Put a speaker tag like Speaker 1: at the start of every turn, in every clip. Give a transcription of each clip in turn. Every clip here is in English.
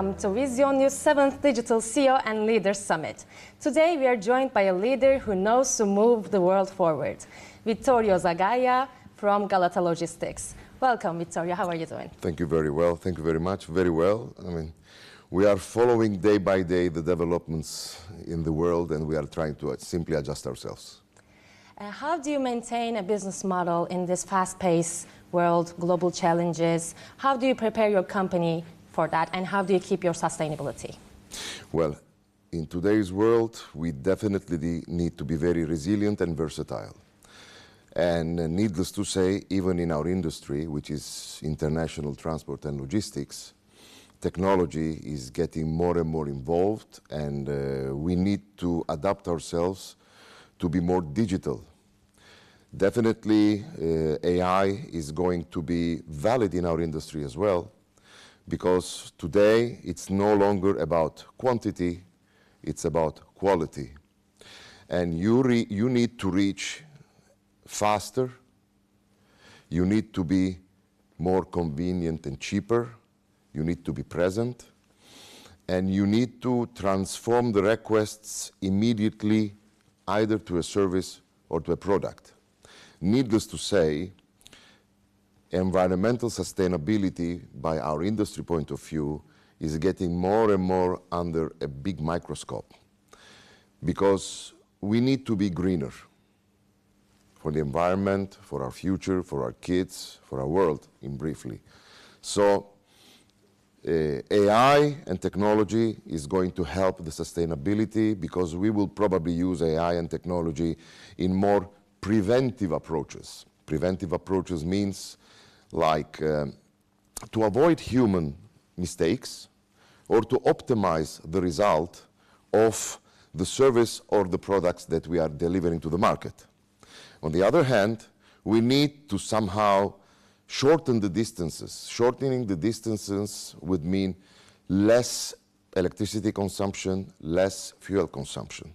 Speaker 1: welcome to Vizyon's 7th Digital CEO and Leaders Summit. Today we are joined by a leader who knows to move the world forward, Vittorio Zagaia from Galata Logistics. Welcome, Vittorio. How are you doing?
Speaker 2: Thank you very well. Thank you very much. Very well. We are following day by day the developments in the world, and we are trying to simply adjust ourselves.
Speaker 1: How do you maintain a business model in this fast-paced world, global challenges? How do you prepare your company for that, and how do you keep your sustainability?
Speaker 2: Well, in today's world, we definitely need to be very resilient and versatile. And needless to say, even in our industry, which is international transport and logistics, technology is getting more and more involved, and we need to adapt ourselves to be more digital. Definitely, AI is going to be valid in our industry as well, because today it's no longer about quantity, it's about quality. And you need to reach faster, you need to be more convenient and cheaper, you need to be present, and you need to transform the requests immediately either to a service or to a product. Needless to say, environmental sustainability, by our industry point of view, is getting more and more under a big microscope, because we need to be greener for the environment, for our future, for our kids, for our world, in briefly. So AI and technology is going to help the sustainability, because we will probably use AI and technology in more preventive approaches. Preventive approaches means like to avoid human mistakes or to optimize the result of the service or the products that we are delivering to the market. On the other hand, we need to somehow shorten the distances. Shortening the distances would mean less electricity consumption, less fuel consumption,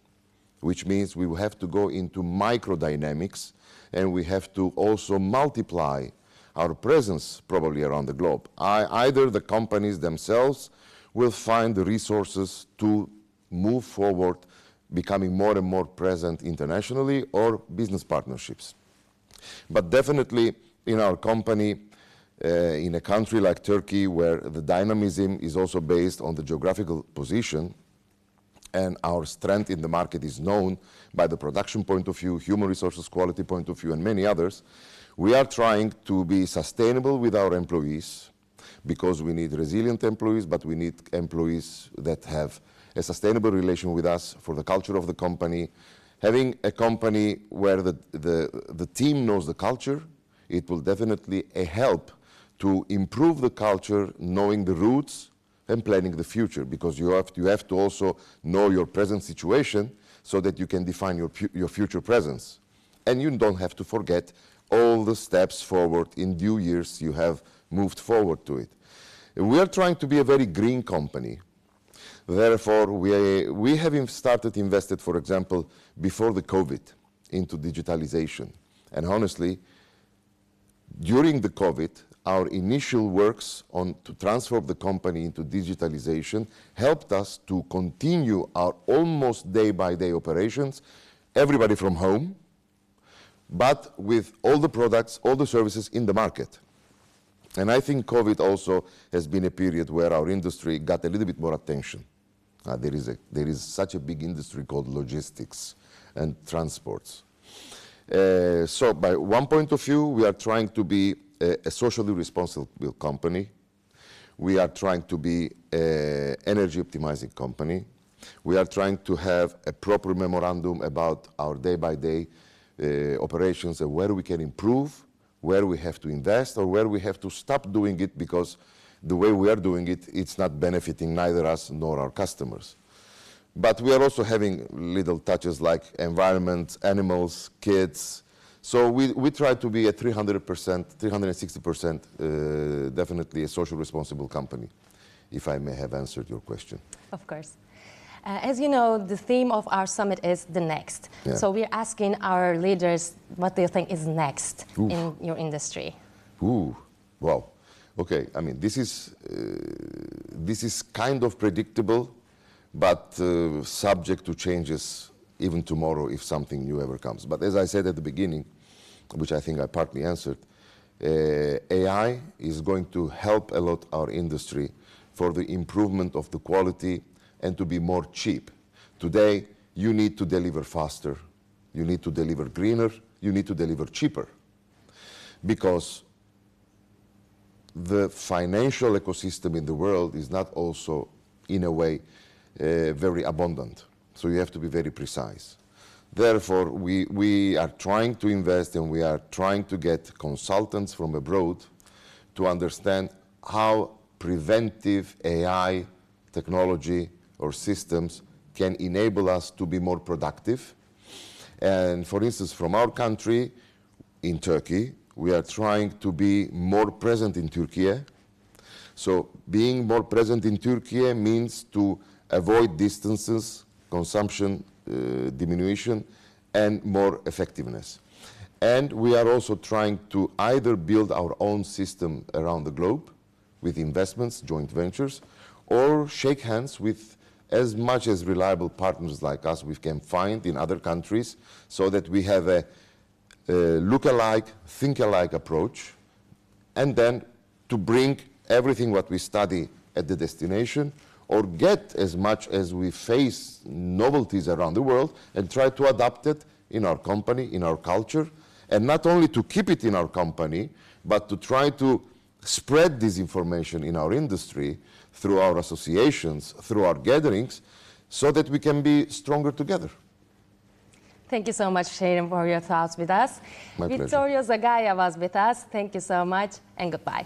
Speaker 2: which means we will have to go into microdynamics, and we have to also multiply our presence probably around the globe. Either the companies themselves will find the resources to move forward, becoming more and more present internationally, or business partnerships. But definitely in our company, in a country like Turkey, where the dynamism is also based on the geographical position, and our strength in the market is known by the production point of view, human resources quality point of view, and many others, we are trying to be sustainable with our employees, because we need resilient employees, but we need employees that have a sustainable relation with us for the culture of the company. Having a company where the team knows the culture, it will definitely help to improve the culture, knowing the roots and planning the future, because you have to also know your present situation so that you can define your future presence. And you don't have to forget all the steps forward in due years you have moved forward to it. We are trying to be a very green company. Therefore, we have started invested, for example, before the COVID, into digitalization. And honestly, during the COVID, our initial works to transform the company into digitalization helped us to continue our almost day-by-day operations, everybody from home, but with all the products, all the services in the market. And I think COVID also has been a period where our industry got a little bit more attention. There is such a big industry called logistics and transports. So by one point of view, we are trying to be a socially responsible company. We are trying to be an energy optimizing company. We are trying to have a proper memorandum about our day-by-day operations, and where we can improve, where we have to invest, or where we have to stop doing it, because the way we are doing it, it's not benefiting neither us nor our customers. But we are also having little touches like environment, animals, kids. So we try to be a 300%, 360% definitely a social responsible company, if I may have answered your question.
Speaker 1: Of course. As you know, the theme of our summit is the next. Yeah. So we're asking our leaders, what do you think is next in your industry?
Speaker 2: Wow. Okay, I mean, this is kind of predictable, but subject to changes even tomorrow if something new ever comes. But as I said at the beginning, which I think I partly answered, AI is going to help a lot our industry for the improvement of the quality and to be more cheap. Today, you need to deliver faster, you need to deliver greener, you need to deliver cheaper, because the financial ecosystem in the world is not also, in a way, very abundant. So you have to be very precise. Therefore, we are trying to invest and we are trying to get consultants from abroad to understand how preventive AI technology or systems can enable us to be more productive. And for instance, from our country, in Turkey, we are trying to be more present in Turkey. So being more present in Turkey means to avoid distances, consumption diminution, and more effectiveness. And we are also trying to either build our own system around the globe with investments, joint ventures, or shake hands with as much as reliable partners like us we can find in other countries, so that we have a look-alike, think-alike approach, and then to bring everything what we study at the destination, or get as much as we face novelties around the world and try to adapt it in our company, in our culture, and not only to keep it in our company, but to try to spread this information in our industry through our associations, through our gatherings, so that we can be stronger together.
Speaker 1: Thank you so much, Sharon, for your thoughts with us.
Speaker 2: My pleasure.
Speaker 1: Vittorio Zagaia was with us. Thank you so much, and goodbye.